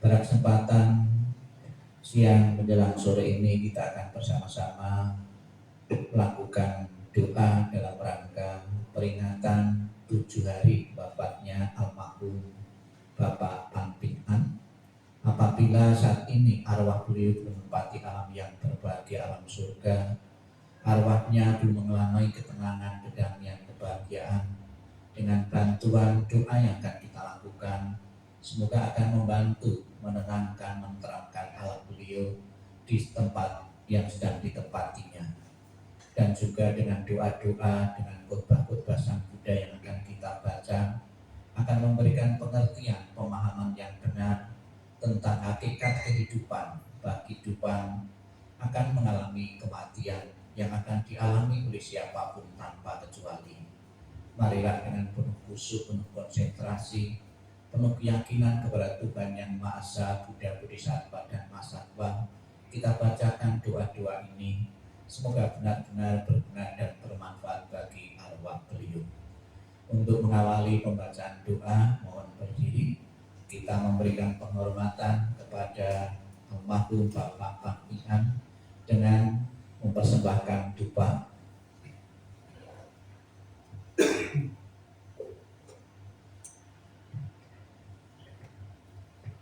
Pada kesempatan siang menjelang sore ini kita akan bersama-sama melakukan doa dalam rangka peringatan 7 hari wafatnya almarhum Bapak Pangpingan. Apabila saat ini arwah beliau belum menempati alam yang berbahagia, alam surga, arwahnya belum mengalami ketenangan, kedamaian, kebahagiaan, dengan bantuan doa yang akan kita lakukan, semoga akan membantu menenangkan, menenteramkan alam beliau di tempat yang sedang ditempatinya. Dan juga dengan doa-doa, dengan khotbah-khotbah Sang Buddha yang akan kita baca, akan memberikan pengertian, pemahaman yang benar tentang hakikat kehidupan. Kehidupan akan mengalami kematian yang akan dialami oleh siapapun tanpa kecuali. Marilah dengan penuh khusyuk, penuh konsentrasi, penuh keyakinan kepada Tuhan Yang Maha Esa, Buddha, Bodhisattva, dan Mahasatwa, kita bacakan doa-doa ini. Semoga benar-benar berguna dan bermanfaat bagi arwah beliau. Untuk mengawali pembacaan doa, mohon berdiri. Kita memberikan penghormatan kepada almarhum Bapak Pangpingan dengan mempersembahkan dupa.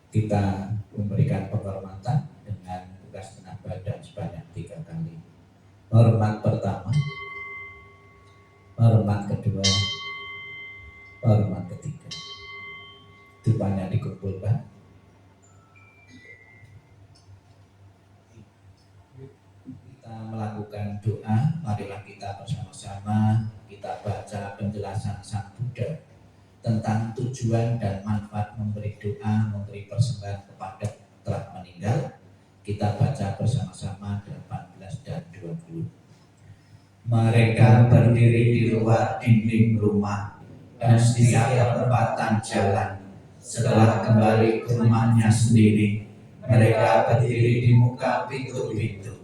Kita memberikan penghormatan dengan tugas setengah badan sebanyak 3 kali. Hormat pertama, hormat kedua, hormat ketiga. Dupanya dikumpulkan. Kita melakukan doa, marilah kita bersama-sama kita baca penjelasan Sang Buddha tentang tujuan dan manfaat memberi doa, memberi persembahan kepada telah meninggal. Kita baca bersama-sama 18 dan 20. Mereka berdiri di luar dinding rumah dan setiap perempatan jalan. Setelah kembali ke rumahnya sendiri, mereka berdiri di muka pintu-pintu.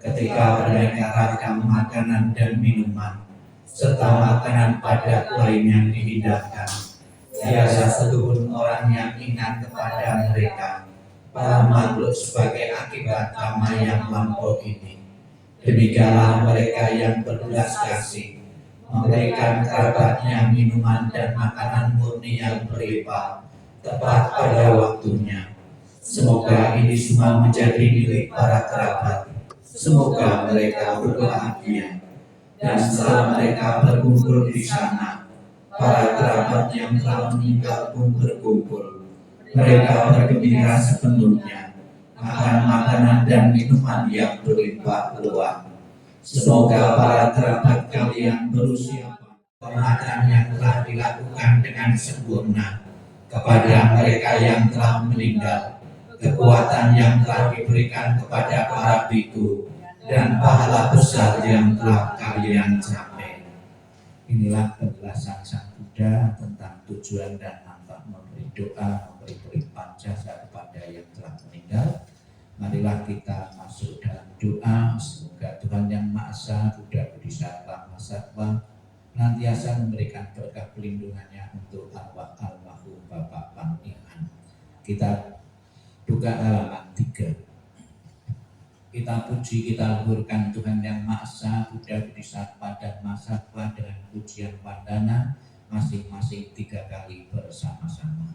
Ketika mereka ragam makanan dan minuman serta makanan padat lain yang dihidangkan, biasa seluruh orang yang ingat kepada mereka, para makhluk sebagai akibat karma yang lampau ini. Demikianlah mereka yang berbelas kasih memberikan kerabatnya minuman dan makanan murni yang berlimpah tepat pada waktunya. Semoga ini semua menjadi milik para kerabat. Semoga mereka berbahagia. Dan setelah mereka berkumpul di sana, para kerabat yang telah meninggal pun berkumpul. Mereka bergembira sepenuhnya akan makanan dan minuman yang berlimpah ruah. Semoga para kerabat kalian berusia penghormatan yang telah dilakukan dengan sempurna kepada mereka yang telah meninggal, kekuatan yang telah diberikan kepada para biku, dan pahala besar yang telah kalian capai. Inilah penjelasan Sang Buddha tentang tujuan dan manfaat memberi doa, memberi berlimpah jasa kepada yang telah meninggal. Marilah kita masuk dalam doa. Semoga Tuhan Yang Maha Esa, Buddha, Bodhisattva, Mahasatwa senantiasa memberikan berkah pelindungannya untuk arwah almarhum Bapak Pangpingan. Kita buka halaman 3. Kita puji, kita luhurkan Tuhan Yang Maha Esa, Buddha, Bodhisattva, dan Mahasatwa dengan pujian wandana masing-masing 3 kali bersama-sama.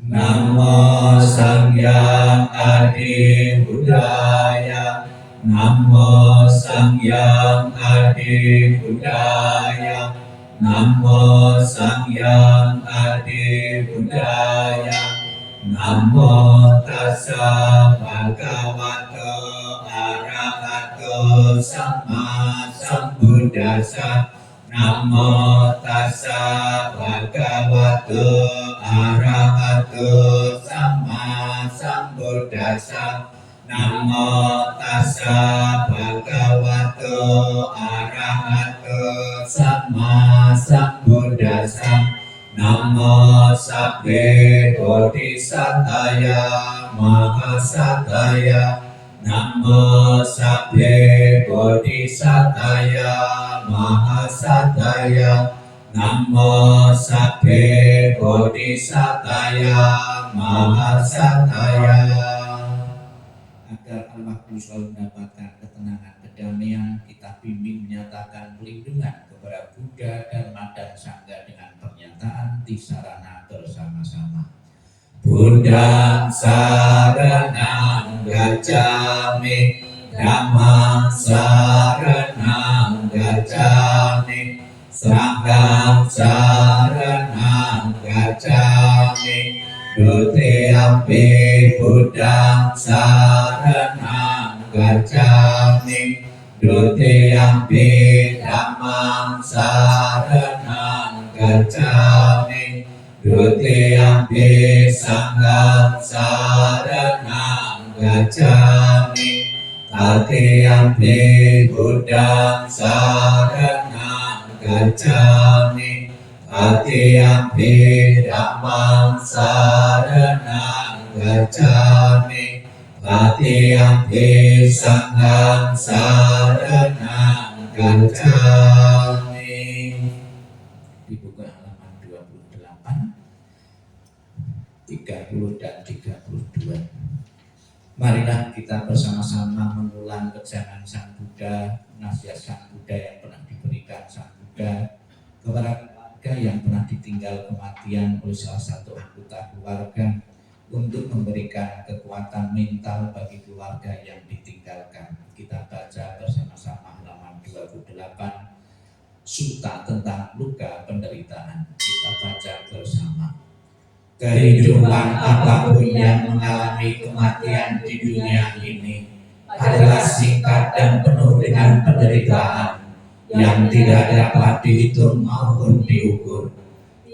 Namo Sangyang Adi Buddhaya, Namo Sangyang Adi Buddhaya, Namo Sangyang Adi Buddhaya, Namo Tassa Bhagavato Arahato Sama Sambuddhassa. Namo Tassa Bhagavato Arahato Sama Sambuddhassa. Namo Tassa Bhagavato Arahato Sama Sambuddhassa. Namo Sabbe Bodhisattaya Mahasataya. Namo Sabbe Bodhisattaya Mahasataya. Namo Sabbe Bodhisataya Mahasataya. Agar arwahku selalu mendapatkan ketenangan, kedamaian, kita bimbing menyatakan perlindungan kepada Buddha, Dharma, dan Sangha dengan pernyataan tisarana bersama-sama. Buddha saranang gacchami, Dhammang saranang gacchami, Sanghang saranang gacchami, Dutiyampi Buddhang saranang gacchami, Dutiyampi Dhammang saranang gacchami, Dutiyampi Sanghang saranang gacchami, Tatiyampi Buddhang saranang gacchami, Tatiyampi Dhammang saranang gacchami, Tatiyampi Sanghang saranang gacchami. Dibuka halaman 28, 30 dan 32. Marilah kita bersama-sama mengulang kejangan Sang Buddha, nasihat Sang Buddha yang pernah diberikan Sang Buddha kepada keluarga yang pernah ditinggal kematian oleh salah satu anggota keluarga, untuk memberikan kekuatan mental bagi keluarga yang ditinggalkan. Kita baca bersama-sama halaman 28, Sutta tentang luka penderitaan. Kita baca bersama. Kehidupan apapun yang mengalami kematian di dunia ini adalah singkat dan penuh dengan penderitaan yang tidak dapat dihitung maupun diukur.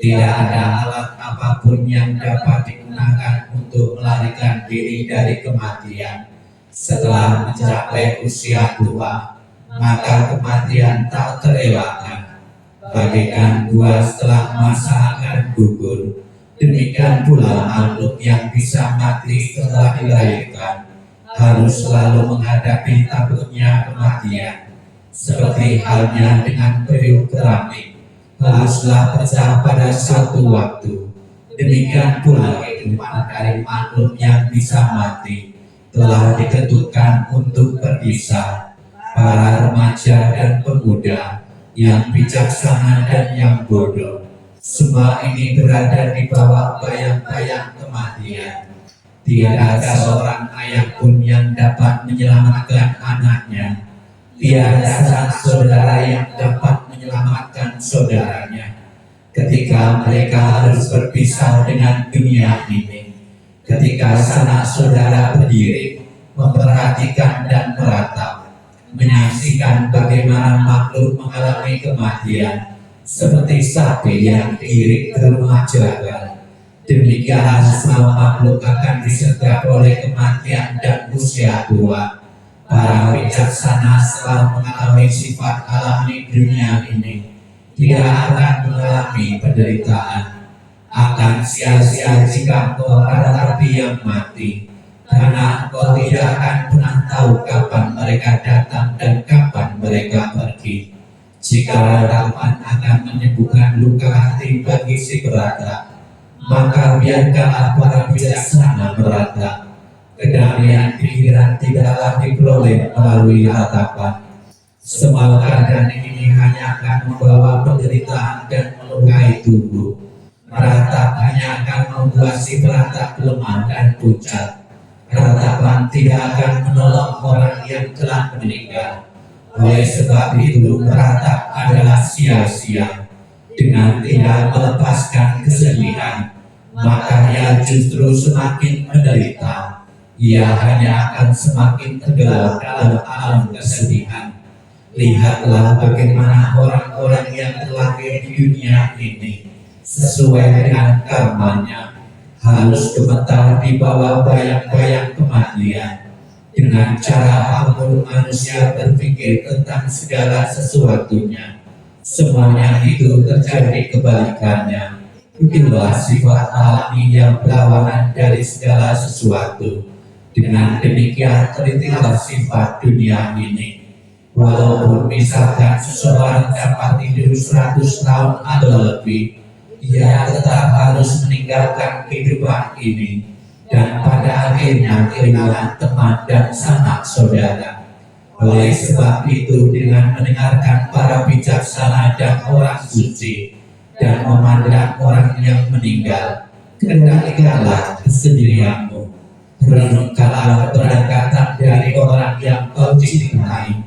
Tidak ada alat apapun yang dapat digunakan untuk melarikan diri dari kematian. Setelah mencapai usia tua, maka kematian tak terelakkan. Bagaikan buah setelah masa akan gugur, demikian pula makhluk yang bisa mati setelah dilahirkan harus selalu menghadapi takutnya kematian. Seperti halnya dengan periuk keramik, haruslah pecah pada suatu waktu. Demikian pula kehidupan dari makhluk yang bisa mati telah ditentukan untuk berpisah. Para remaja dan pemuda, yang bijaksana dan yang bodoh, semua ini berada di bawah bayang-bayang kematian. Tidak ada seorang ayah pun yang dapat menyelamatkan anaknya. Tiada sang saudara yang dapat menyelamatkan saudaranya ketika mereka harus berpisah dengan dunia ini. Ketika sanak saudara berdiri, memperhatikan dan meratap, menyaksikan bagaimana makhluk mengalami kematian, seperti sapi yang diiring ke rumah jagal. Demikian semua makhluk akan disergap oleh kematian dan usia tua. Para bijaksana setelah mengalami sifat alami dunia ini tidak akan mengalami penderitaan. Akan sia-sia jika engkau adalah yang mati, karena engkau tidak akan pernah tahu kapan mereka datang dan kapan mereka pergi. Jika harapan akan menyembuhkan luka hati bagi si beratap, maka biarkanlah para bijaksana meratap. Kedamaian pikiran tidaklah diperoleh melalui ratapan. Semua keadaan ini hanya akan membawa penderitaan dan melukai tubuh. Meratap hanya akan membuat si beratap lemah dan pucat. Ratapan tidak akan menolong orang yang telah meninggal. Oleh sebab itu meratap adalah sia-sia. Dengan tidak melepaskan kesedihan, maka ia justru semakin menderita. Ia hanya akan semakin tenggelam dalam alam kesedihan. Lihatlah bagaimana orang-orang yang terlahir di dunia ini sesuai dengan karmanya harus gemetar di bawah bayang-bayang kematian. Dengan cara apapun manusia berpikir tentang segala sesuatunya, semuanya itu terjadi kebalikannya. Itulah sifat alami yang berlawanan dari segala sesuatu. Dengan demikian telitilah sifat dunia ini. Walaupun misalkan seseorang dapat hidup 100 tahun atau lebih, ia tetap harus meninggalkan kehidupan ini dan pada akhirnya kehilangan teman dan sanak saudara. Oleh sebab itu, dengan mendengarkan para bijaksana dan orang suci dan memandang orang yang meninggal, kendalikanlah kesendirianmu. Renungkanlah keberangkatan dari orang yang kau cintai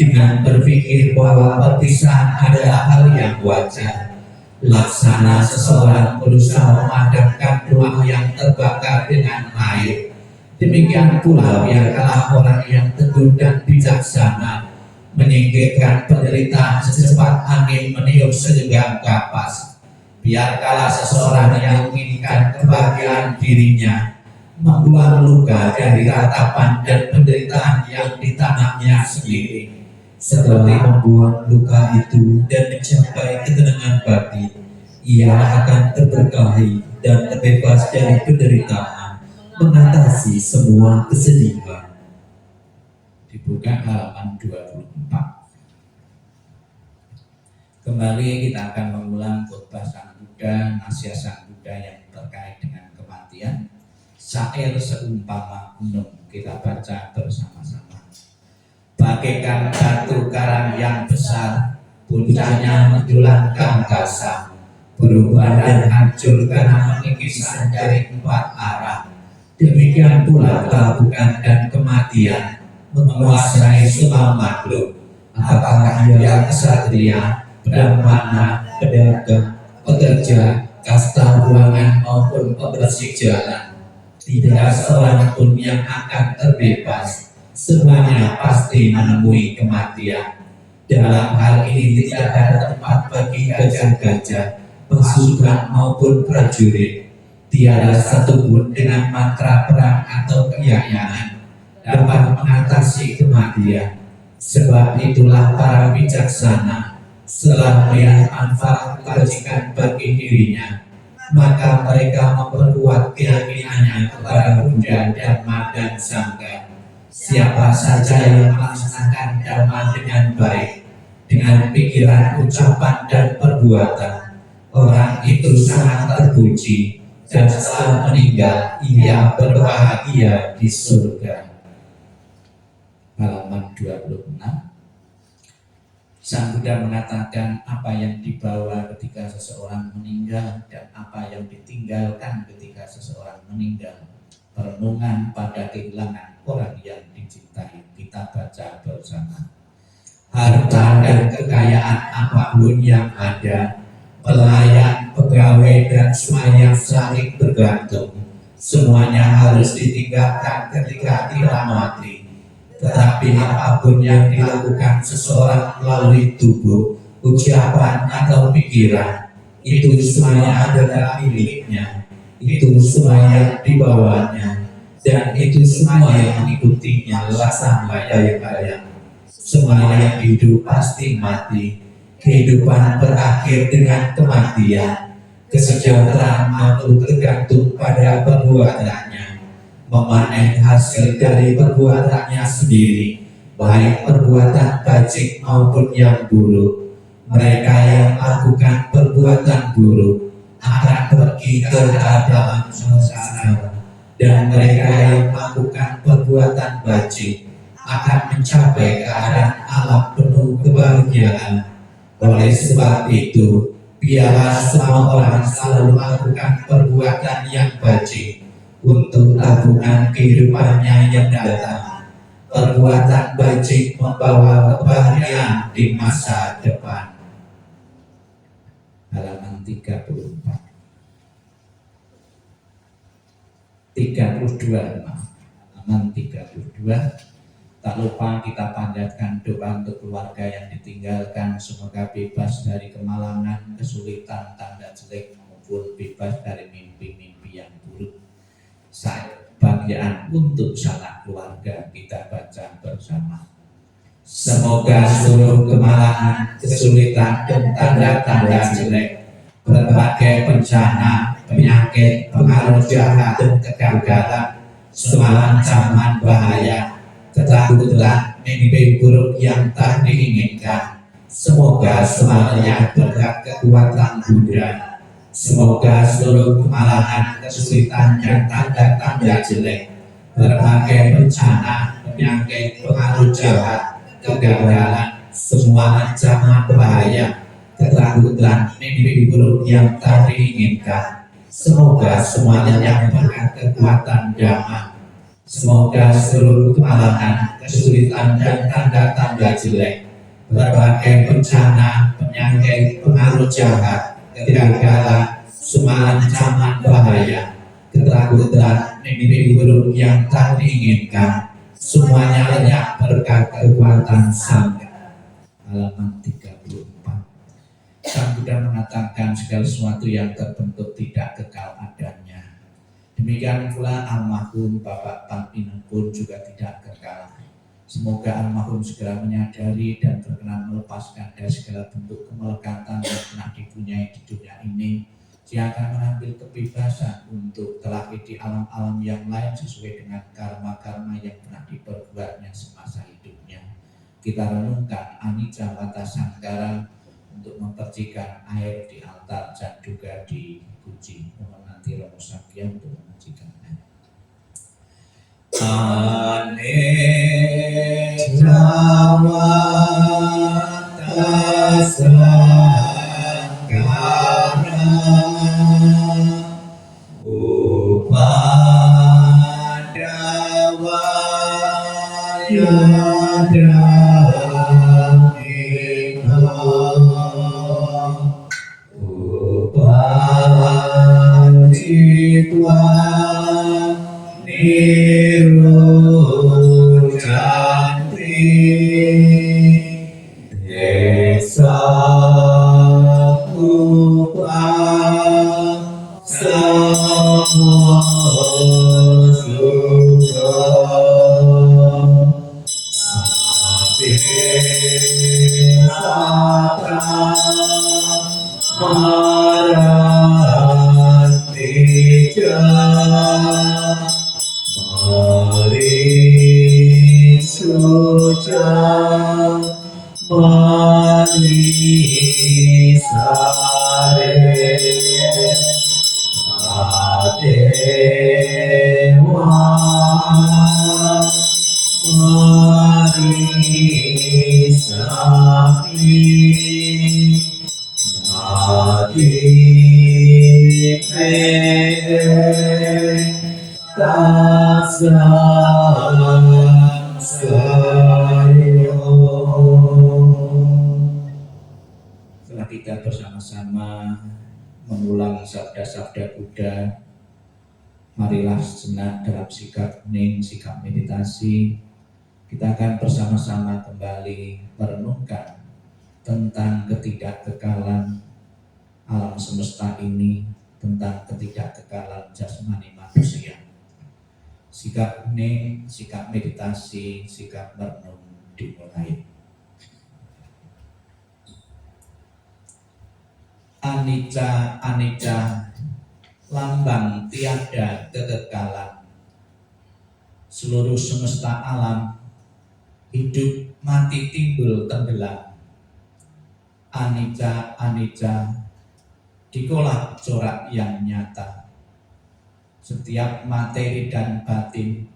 dengan berpikir bahwa perpisahan adalah hal yang wajar. Laksana seseorang berusaha memadamkan rumah yang terbakar dengan air, demikian pula biarkanlah orang yang teguh dan bijaksana menyingkirkan penderitaan secepat angin meniup segenggam kapas. Biarkanlah seseorang yang menginginkan kebahagiaan dirinya membuang luka dari ratapan dan penderitaan yang ditanamnya sendiri. Setelah membuang luka itu dan mencapai ketenangan batin, ia akan terberkahi dan terbebas dari penderitaan, mengatasi semua kesedihan. Dibuka halaman 24. Kembali kita akan mengulang khotbah Sang Buddha, nasihat Sang Buddha yang terkait dengan kematian. Syair seumpama gunung, kita baca bersama-sama. Bagaikan batu karang yang besar, puncaknya menjulang ke angkasa, berubah dan hancur karena mengikisan dari 4 arah. Demikian pula kelabukan dan kematian menguasai semua makhluk. Apakah ia kesatria, brahmana, pedagang, pekerja, kasta buangan maupun pembersih jalan, tidak seorang pun yang akan terbebas. Semuanya pasti menemui kematian. Dalam hal ini tidak ada tempat bagi gajah-gajah, pasukan maupun prajurit. Tiada satupun dengan mantra perang atau keyakinan dapat mengatasi kematian. Sebab itulah para bijaksana setelah melihat manfaat kebajikan bagi dirinya, maka mereka memperkuat keyakinannya kepada Buddha, Dhamma, dan Sangha. Siapa saja yang melaksanakan dhamma dengan baik, dengan pikiran, ucapan, dan perbuatan, orang itu sangat terpuji, dan setelah meninggal ia berbahagia di surga. Halaman 26. Sang Buddha mengatakan apa yang dibawa ketika seseorang meninggal dan apa yang ditinggalkan ketika seseorang meninggal. Perenungan pada kehilangan orang yang dicintai, kita baca bersama. Harta dan kekayaan apapun yang ada, pelayan, pegawai, dan semua yang saling bergantung, semuanya harus ditinggalkan ketika ia mati. Tetapi apapun yang dilakukan seseorang melalui tubuh, ucapan, atau pikiran, itu semuanya adalah miliknya. Itu semua yang dibawanya, dan itu semua yang mengikutinya laksana bayang-bayang. Semua yang hidup pasti mati. Kehidupan berakhir dengan kematian. Kesejahteraan makhluk tergantung pada perbuatannya. Memanen hasil dari perbuatannya sendiri, baik perbuatan bajik maupun yang buruk. Mereka yang melakukan perbuatan buruk akan pergi ke dalam samsara, dan mereka yang melakukan perbuatan bajik akan mencapai keadaan alam penuh kebahagiaan. Oleh sebab itu, biarlah semua orang selalu melakukan perbuatan yang bajik untuk tabungan kehidupannya yang datang. Perbuatan bajik membawa kebahagiaan di masa depan. Halaman 32, halaman 32. Tak lupa kita panjatkan doa untuk keluarga yang ditinggalkan, semoga bebas dari kemalangan, kesulitan, tanda jelek, maupun bebas dari mimpi-mimpi yang buruk. Bagian untuk sanak keluarga, kita baca bersama. Semoga seluruh kemalangan, kesulitan, dan tanda-tanda jelek, berbagai bencana, penyakit, pengaruh jahat, dan kegagalan, semua ancaman bahaya, ketakutan, mimpi buruk yang tak diinginkan. Semoga semuanya berkat kekuatan Buddha. Semoga seluruh kemalahan, kesulitan, dan tanda-tanda jelek, berbagai bencana, penyakit, pengaruh jahat, kegagalan, semua ancaman bahaya, ketakutan, mimpi buruk yang tak diinginkan, semoga semuanya berkat kekuatan Dhamma. Semoga seluruh kemalahan, kesulitan, dan tanda-tanda jelek, berbagai bencana, penyakit, pengaruh jahat, kegagalan, semua ancaman bahaya, ketakutan, mimpi buruk yang tak diinginkan, semuanya lenyap berkat kekuatan Sangha. Halaman 34. Sang Buddha mengatakan segala sesuatu yang terbentuk tidak kekal adanya. Demikian pula almarhum Bapak Pangpinang pun juga tidak kekal. Semoga almarhum segera menyadari dan berkenan melepaskan dari segala bentuk kemelekatan yang pernah dipunyai di dunia ini. Dia akan mengambil kebebasan untuk terlahir di alam-alam yang lain sesuai dengan karma-karma yang pernah diperbuatnya semasa hidupnya. Kita renungkan anicca vata sankhara untuk mempercikan air di altar dan juga di guci. Mohon nanti Romo Sakya untuk mengajikannya. Anicca vata sankhara upadavaya upajitva nirujanti desa upa samosukha sabi satra marantija marisuja manisare adewa manisari nadipe tasamsayo. Setelah kita bersama-sama mengulang sabda-sabda Buddha, marilah sejenak dalam sikap hening, sikap meditasi. Kita akan bersama-sama kembali merenungkan tentang ketidakkekalan alam semesta ini, tentang ketidakkekalan jasmani manusia. Sikap hening, sikap meditasi, sikap merenung dimulai. Anicca, anicca, lambang tiada kekekalan. Seluruh semesta alam, hidup, mati, timbul, tenggelam. Anicca, anicca, dikolah corak yang nyata. Setiap materi dan batin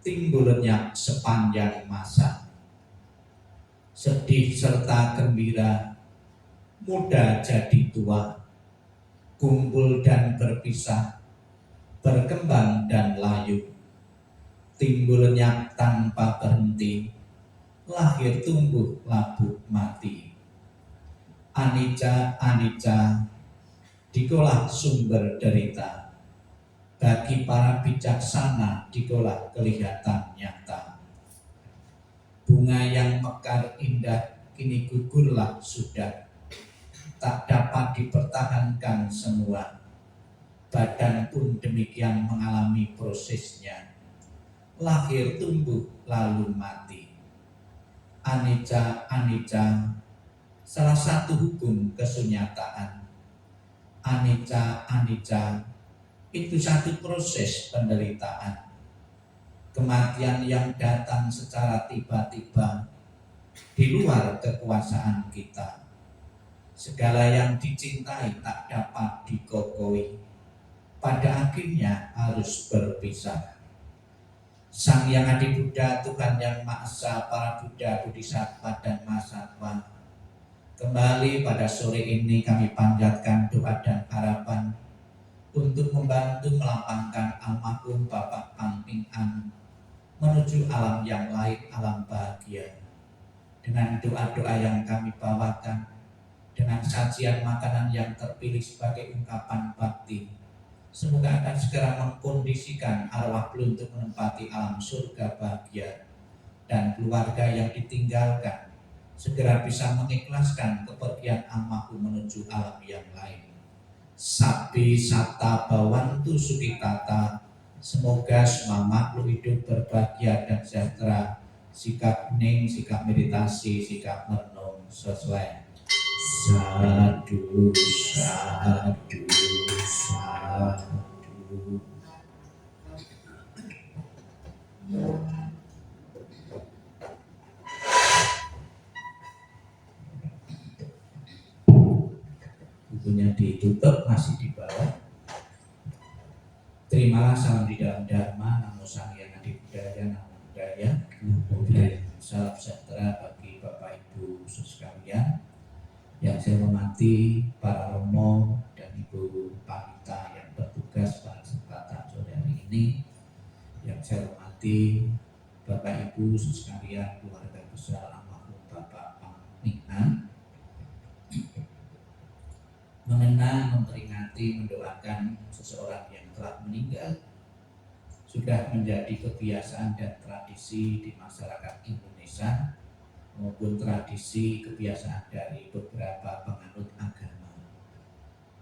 timbul lenyap sepanjang masa. Sedih serta gembira, muda jadi tua, kumpul dan berpisah, berkembang dan layu, timbul lenyap tanpa berhenti, lahir tumbuh labuh mati. Anicca, anicca, dikolah sumber derita. Bagi para bijaksana dikolah kelihatan nyata. Bunga yang mekar indah kini gugurlah sudah, tak dapat dipertahankan semua. Badan pun demikian mengalami prosesnya, lahir tumbuh lalu mati. Anicca, anicca, salah satu hukum kesunyataan. Anicca, anicca, itu satu proses penderitaan. kematian yang datang secara tiba-tiba di luar kekuasaan kita. Segala yang dicintai tak dapat dikokoi, pada akhirnya harus berpisah. Sang Yang Adi Buddha, Tuhan Yang Maha Esa, para Buddha, Bodhisattva dan Mahasatwa, kembali pada sore ini kami panjatkan doa dan harapan untuk membantu melapangkan almarhum Bapak Pang Ping An menuju alam yang lain, alam bahagia. Dengan doa-doa yang kami bawakan, dengan sajian makanan yang terpilih sebagai ungkapan bakti, semoga akan segera mengkondisikan arwah beliau untuk menempati alam surga bahagia, dan keluarga yang ditinggalkan segera bisa mengikhlaskan kepergian almarhum menuju alam yang lain. Sabi Sata Bawantu Sukitata, semoga semua makhluk hidup berbahagia dan sejahtera. Sikap hening, sikap meditasi, sikap merenung sesuai. Sadu, sadu, sadu. Bukunya ditutup, masih di bawah. Terimalah salam di dalam Dharma, namo Sang Yang Adi Budaya, namo Buddhaya. Salam sejahtera bagi Bapak Ibu sekalian. Yang saya hormati para romo dan Ibu Panita yang bertugas pada kesempatan sore hari ini. Yang saya hormati Bapak Ibu sekalian, keluarga besar almarhum Bapak Pang Ping An, mengenang, memperingati, mendoakan seseorang yang telah meninggal sudah menjadi kebiasaan dan tradisi di masyarakat Indonesia maupun tradisi kebiasaan dari beberapa penganut agama.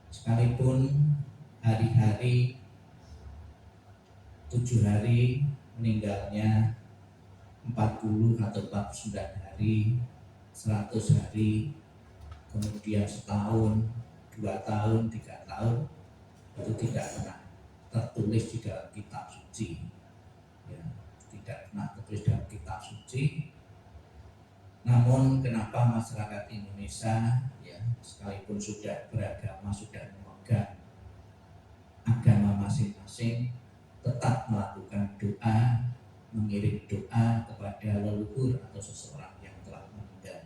Sekalipun hari-hari 7 hari meninggalnya, 40 atau 49 hari, 100 hari, kemudian setahun, 2 tahun, 3 tahun, itu tidak pernah tertulis di dalam kitab suci, ya, tidak pernah tertulis dalam kitab suci. Namun kenapa masyarakat Indonesia, ya, sekalipun sudah beragama, sudah memegang agama masing-masing, tetap melakukan doa, mengirim doa kepada leluhur atau seseorang yang telah meninggal.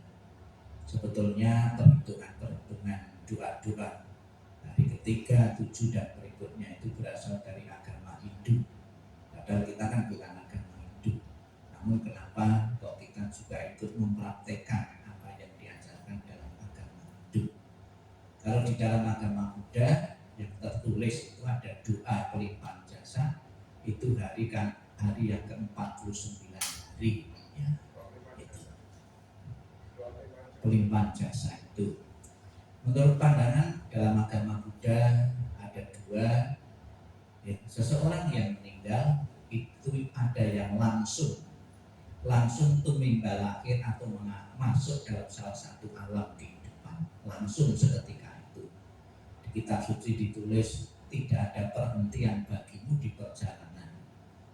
Sebetulnya perhitungan doa-doa hari ketiga, 7 dan berikutnya itu berasal dari agama Hindu. Padahal kita kan bukan agama Hindu. Namun kenapa kok kita juga ikut mempraktekkan apa yang diajarkan dalam agama Hindu? Kalau di dalam agama Buddha yang tertulis itu ada doa pelimpahan jasa, itu hari yang ke-49 hari, ya, itu pelimpahan jasa itu. Menurut pandangan dalam agama Buddha ada 2, ya, seseorang yang meninggal itu ada yang langsung tumimba lahir atau masuk dalam salah satu alam kehidupan langsung seketika itu. Di kitab suci ditulis tidak ada perhentian bagimu di perjalanan.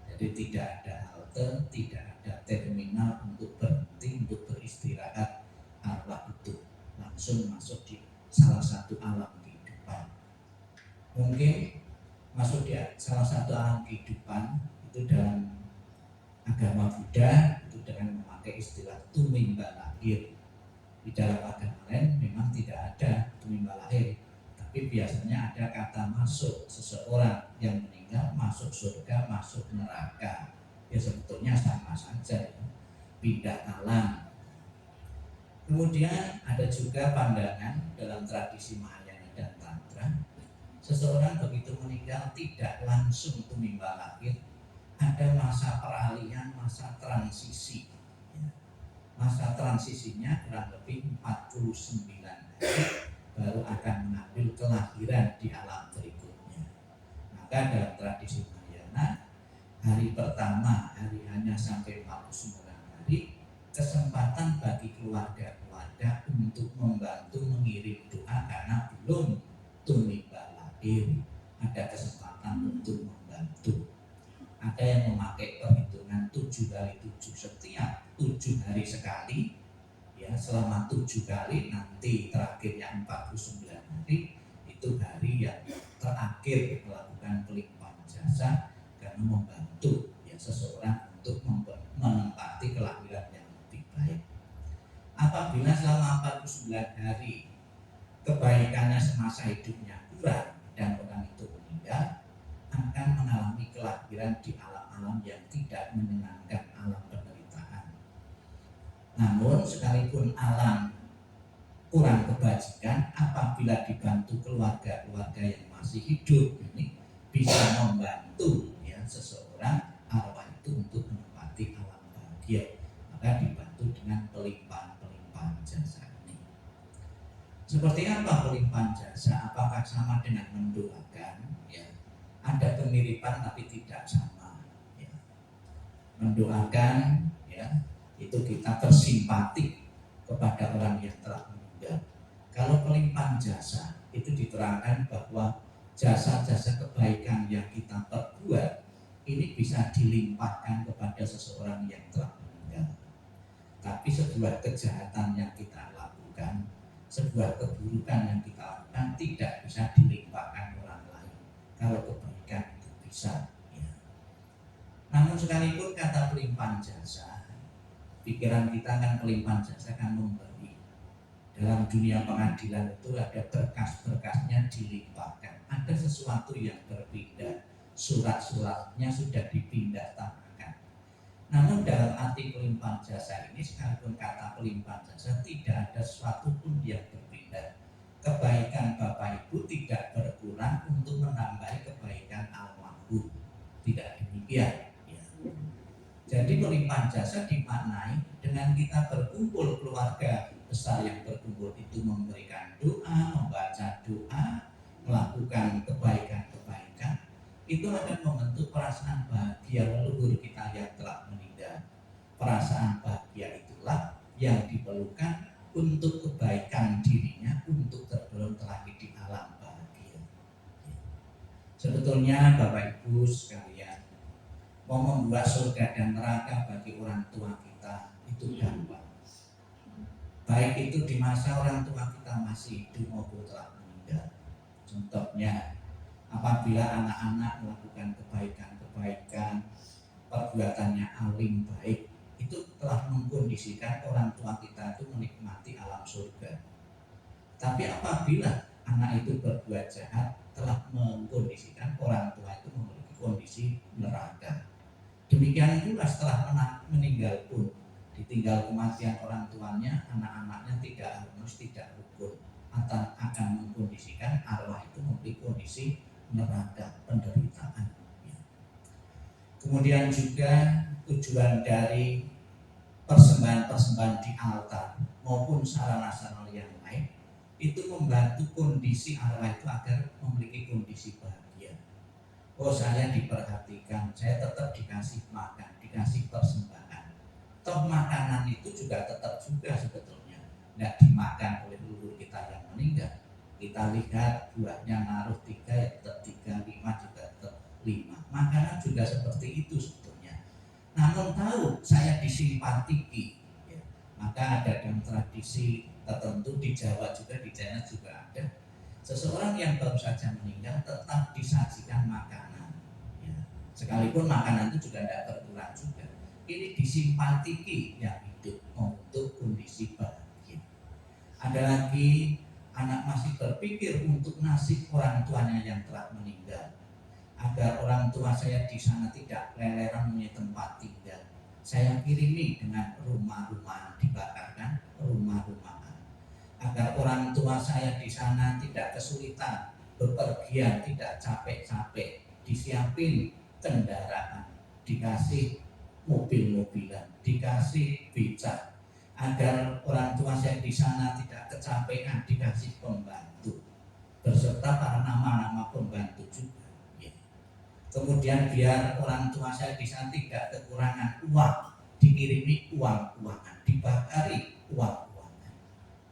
Jadi tidak ada halte, tidak ada terminal untuk berhenti, untuk beristirahat. Arwah itu langsung masuk di salah satu alam kehidupan. Mungkin masuk di salah satu alam kehidupan itu dalam agama Buddha itu dengan memakai istilah tumimba lahir. Di dalam agama lain memang tidak ada tumimba lahir, tapi biasanya ada kata masuk. Seseorang yang meninggal masuk surga, masuk neraka, ya sebetulnya sama saja, pindah alam. Kemudian ada juga pandangan dalam tradisi Mahayana dan Tantra, seseorang begitu meninggal tidak langsung tumimba lahir, ada masa peralihan, masa transisi. Masa transisinya kurang lebih 49 hari baru akan mengambil kelahiran di alam berikutnya. Maka dalam tradisi Mahayana, hari pertama hari hanya sampai 49 hari, kesempatan bagi keluarga untuk membantu mengirim doa karena belum tumimba lahir, ada kesempatan untuk membantu. Ada yang memakai perhitungan 7 kali 7 setiap 7 hari sekali, ya selama 7 kali, nanti terakhirnya 49 hari, itu hari yang terakhir melakukan pelimpahan jasa karena membantu ya seseorang untuk menempati kelahiran yang lebih baik. Apabila selama 49 hari kebaikannya semasa hidupnya kurang dan orang itu meninggal, akan mengalami kelahiran di alam-alam yang tidak menyenangkan, alam penderitaan. Namun sekalipun alam kurang kebajikan, apabila dibantu keluarga-keluarga yang masih hidup ini bisa membantu ya seseorang arwah itu untuk menempati alam bahagia, maka dibantu dengan pelimpahan jasa ini. Seperti apa pelimpahan jasa? Apakah sama dengan mendoakan? Ya, ada kemiripan tapi tidak sama. Ya. Mendoakan, ya, itu kita bersimpati kepada orang yang telah meninggal. Kalau pelimpahan jasa itu diterangkan bahwa jasa-jasa kebaikan yang kita perbuat ini bisa dilimpahkan kepada seseorang yang telah meninggal. Tapi sebuah kejahatan yang kita lakukan, sebuah keburukan yang kita lakukan tidak bisa dilimpahkan orang lain. Kalau kebaikan itu bisa. Ya. Namun sekalipun kata pelimpahan jasa, pikiran kita kan pelimpahan jasa kan memberi. Dalam dunia pengadilan itu ada berkas-berkasnya dilimpahkan. Ada sesuatu yang berpindah, surat-suratnya sudah dipindah tangankan. Namun dalam arti pelimpahan jasa ini, sekalipun kata pelimpahan jasa, tidak ada sesuatu pun yang berpindah. Kebaikan Bapak Ibu tidak berkurang untuk menambahi kebaikan almarhum. Tidak demikian. Ya. Jadi pelimpahan jasa dimaknai dengan kita berkumpul, keluarga besar yang berkumpul itu memberikan doa, membaca doa, melakukan kebaikan-kebaikan, itu akan membentuk perasaan bahagia leluhur kita yang telah meninggal. Perasaan bahagia itulah yang diperlukan untuk kebaikan dirinya, untuk terdorong terlahir di alam bahagia. Sebetulnya Bapak Ibu sekalian, mau membuat surga dan neraka bagi orang tua kita itu gampang. Baik itu di masa orang tua kita masih hidup maupun telah meninggal. Contohnya, apabila anak-anak melakukan kebaikan-kebaikan, perbuatannya alim baik, itu telah mengkondisikan orang tua kita itu menikmati alam surga. Tapi apabila anak itu berbuat jahat, telah mengkondisikan orang tua itu memiliki kondisi neraka. Demikian pula setelah meninggal pun, ditinggal kematian orang tuanya, anak-anaknya tidak harmonis, tidak rukun, akan mengkondisikan arwah itu memiliki kondisi neraka, penderitaan. Kemudian juga tujuan dari persembahan-persembahan di altar maupun sarana-sarana yang lain itu membantu kondisi arwah itu agar memiliki kondisi bahagia. Oh, saya diperhatikan, saya tetap dikasih makan, dikasih persembahan. Toh makanan itu juga tetap juga sebetulnya tidak dimakan oleh leluhur kita yang meninggal. Kita lihat buahnya naruh 3 ya tetap 3, 5 juga tetap 5. Makanan juga seperti itu sebetulnya. Namun tahu saya disimpatiki, ya, maka ada dalam tradisi tertentu di Jawa juga, di China juga ada. Seseorang yang baru saja meninggal tetap disajikan makanan, ya. Sekalipun makanan itu juga tidak berkurang juga. Ini disimpatiki yang hidup untuk kondisi bahagia. Ada lagi anak masih berpikir untuk nasib orang tuanya yang telah meninggal, agar orang tua saya di sana tidak leleran punya tempat tinggal. Saya kirimi dengan rumah-rumah dibakarkan, rumah-rumahan, agar orang tua saya di sana tidak kesulitan bepergian, tidak capek-capek, disiapin kendaraan, dikasih mobil-mobilan, dikasih becak, agar orang tua saya di sana tidak kecapean, dikasih pembantu beserta para nama-nama pembantu juga. Ya. Kemudian biar orang tua saya di sana tidak kekurangan uang, dikirimi uang-uangan, dibakari uang-uangan.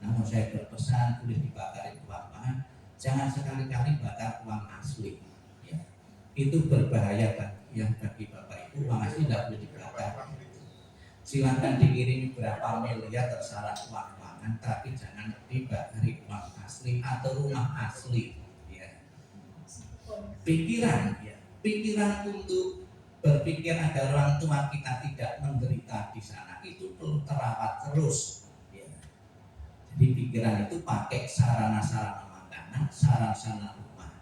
Namun saya berpesan boleh dibakari uang-uangan, jangan sekali-kali bakar uang asli. Ya. Itu berbahaya bagi Bapak Ibu uang asli tidak boleh dibakar. Silakan dikirimi berapa miliar terserah uang-uangan, tapi jangan dibakari uang asli atau rumah asli. Ya. Pikiran, ya, pikiran untuk berpikir agar orang tua kita tidak menderita di sana itu perlu terawat terus. Ya. Jadi pikiran itu pakai sarana-sarana makanan, sarana-sarana rumah.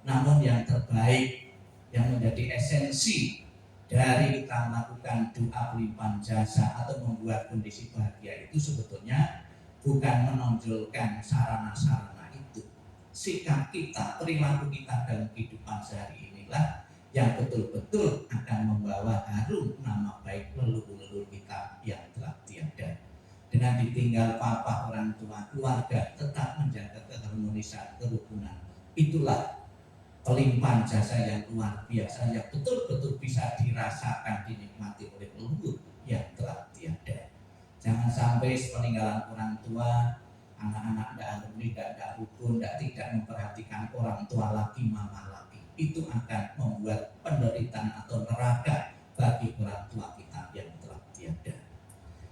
Namun yang terbaik, yang menjadi esensi dari kita melakukan doa pelimpahan jasa atau membuat kondisi bahagia itu sebetulnya bukan menonjolkan sarana-sarana itu. Sikap kita, perilaku kita dalam kehidupan sehari inilah yang betul-betul akan membawa harum nama baik leluhur-leluhur kita yang telah tiada. Dengan ditinggal papa, orang tua, keluarga tetap menjaga keharmonisan, kerukunan. Itulah pelimpahan jasa yang luar biasa yang betul-betul bisa dirasakan, dinikmati oleh leluhur yang telah tiada. Jangan sampai peninggalan orang tua, anak-anak tidak harmoni, tidak rukun, tidak memperhatikan orang tua lagi, mama lagi. Itu akan membuat penderitaan atau neraka bagi orang tua kita yang telah tiada.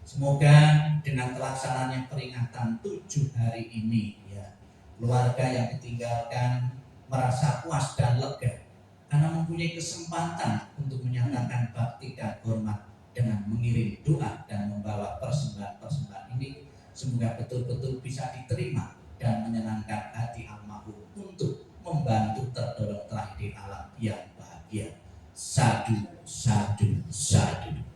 Semoga dengan terlaksananya peringatan 7 hari ini, ya, keluarga yang ditinggalkan merasa puas dan lega karena mempunyai kesempatan untuk menyatakan bakti dan hormat dengan mengirim doa dan membawa persembahan-persembahan ini. Semoga betul-betul bisa diterima dan menyenangkan hati almarhum untuk membantu terdorong terakhir di alam yang bahagia. Sadu, sadu, sadu.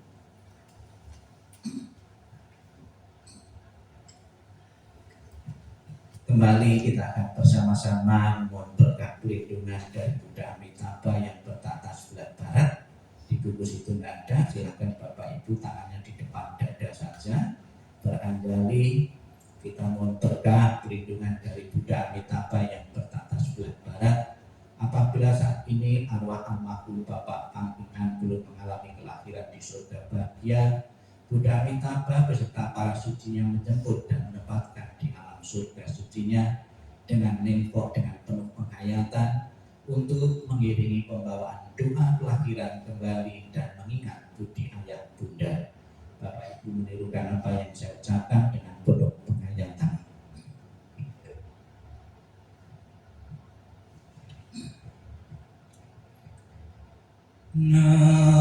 Kembali kita akan bersama-sama mohon berkah perlindungan dari Buddha Amitabha yang bertata sebelah barat. Di buku itu tidak ada, silakan Bapak Ibu tangannya di depan dada saja. Barangkali kita mohon berkah perlindungan dari Buddha Amitabha yang bertata sebelah barat. Apabila saat ini arwah almarhum Bapak Pangkingan belum mengalami kelahiran di surga bahagia, Buddha Amitabha beserta para sucinya menjemput dan menempatkan di alam surga sucinya dengan nengkok dengan penuh penghayatan untuk mengiringi pembawaan doa kelahiran kembali dan mengingat budi ayah bunda. Bapak Ibu menirukan apa yang saya ucapkan dengan penuh penghayatan. Namo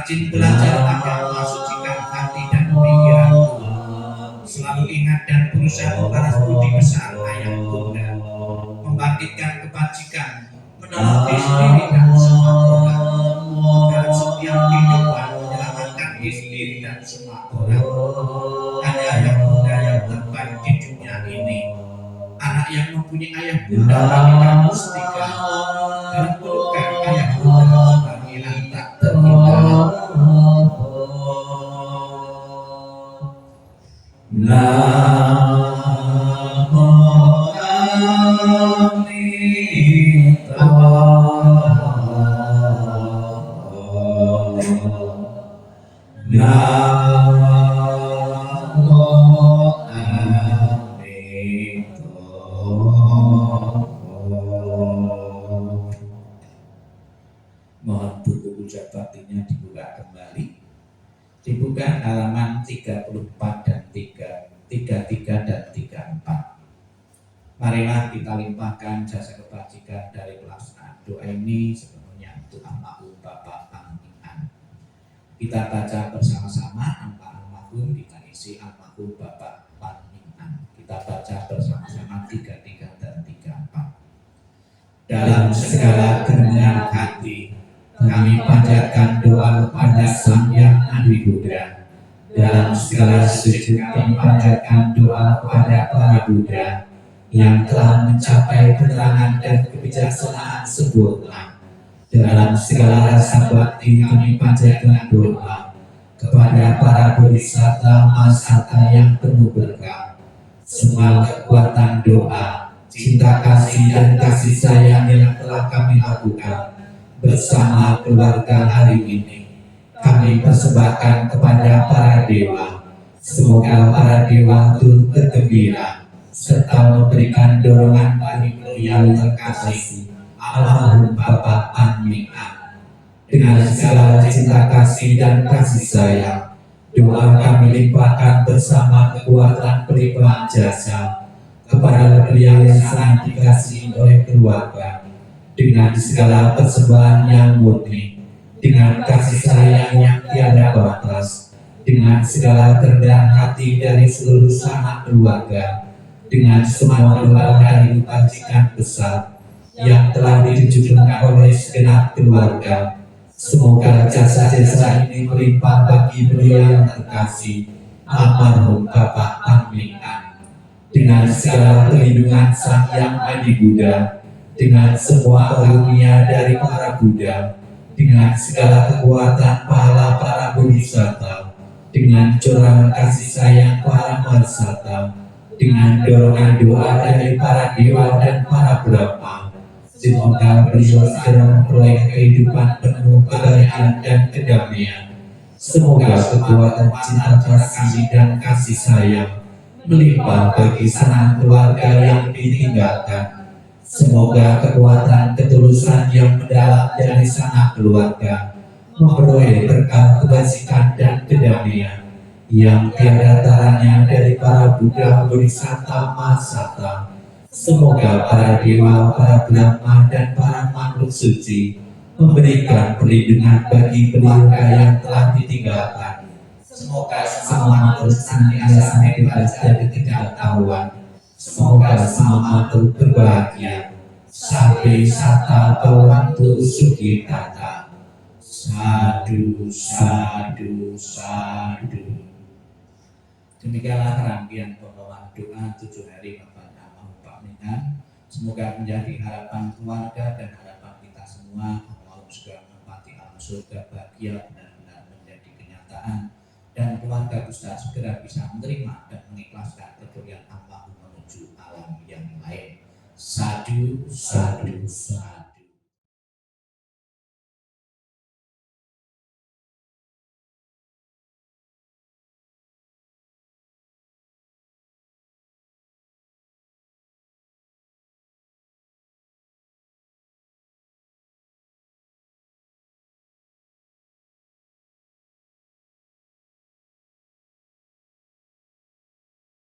rajin belajar agama, sucikan hati dan pikiranku. Selalu ingat dan berusaha membalas budi besar ayah bunda. mempunyai ayah bunda bagikan mustika, dalam pelukan ayah bunda panggilan tak terhingga. Namo Amrita Namo Amrita. Mohon buku ucap baktinya dibuka kembali. Dibuka halaman 34 dan 33 dan 34. Marilah kita limpahkan jasa kebajikan dari pelaksanaan doa ini sepenuhnya untuk almarhum Bapak Panglingan. Kita baca bersama-sama almarhum, kita isi almarhum Bapak Panglingan. Kita baca bersama-sama 33 dan 34. Dalam segala kerendahan hati, kami panjatkan doa kepada Sang Yang Adi Buddha. Dalam segala sujud kami panjatkan doa kepada para Buddha yang telah mencapai penerangan dan kebijaksanaan sempurna. Dalam segala rasa bakti kami panjatkan doa kepada para bodhisatta mahasata yang penuh berkah. Semua kekuatan doa, cinta kasih dan kasih sayang yang telah kami lakukan bersama keluarga hari ini, kami persembahkan kepada para dewa. Semoga para dewa turut bergembira serta memberikan dorongan bagi beliau terkasih almarhum Bapak Panglingan. Dengan segala cinta kasih dan kasih sayang, doa kami limpahkan bersama kekuatan pelimpahan jasa kepada beliau yang sangat dikasihi oleh keluarga. Dengan segala persembahan yang murni, dengan kasih sayang yang tiada batas, dengan segala kerendahan hati dari seluruh sanak keluarga, dengan semua doa dari bajikan besar yang telah ditujukan oleh segenap keluarga. Semoga jasa-jasa ini melimpah bagi beliau yang terkasih, almarhum Bapak Panglingan. Dengan segala perlindungan Sang Yang Adi Buddha, dengan semua karunia dari para Buddha, dengan segala kekuatan pahala para bodhisatta, dengan curahan kasih sayang para mahasata, dengan dorongan doa dari para dewa dan para Brahma, semoga beliau segera memperoleh kehidupan penuh kebahagiaan dan kedamaian. Semoga kekuatan cinta kasih dan kasih sayang melimpah bagi sanak keluarga yang ditinggalkan. Semoga kekuatan ketulusan yang mendalam dari sanak keluarga memperoleh berkah kebajikan dan kedamaian yang tiada taranya dari para Buddha Bodhisatta Mahasata. Semoga para dewa, para Brahma dan para makhluk suci memberikan perlindungan bagi keluarga yang telah ditinggalkan. Semoga semua makhluk senantiasa bebas dari ketidaktahuan. Semoga semua makhluk berbahagia sampai sata bawantu sukhi tata. Sadu, sadu, sadu. Demikianlah rangkaian pembawaan doa 7 hari Bapak almarhum Panglingan. Semoga menjadi harapan keluarga dan harapan kita semua. Almarhum segera menempati alam surga bahagia benar-benar menjadi kenyataan, dan keluarga besar segera bisa menerima dan mengikhlaskan pergian almarhum menuju alam yang lain. Sadu, sadu, sadu.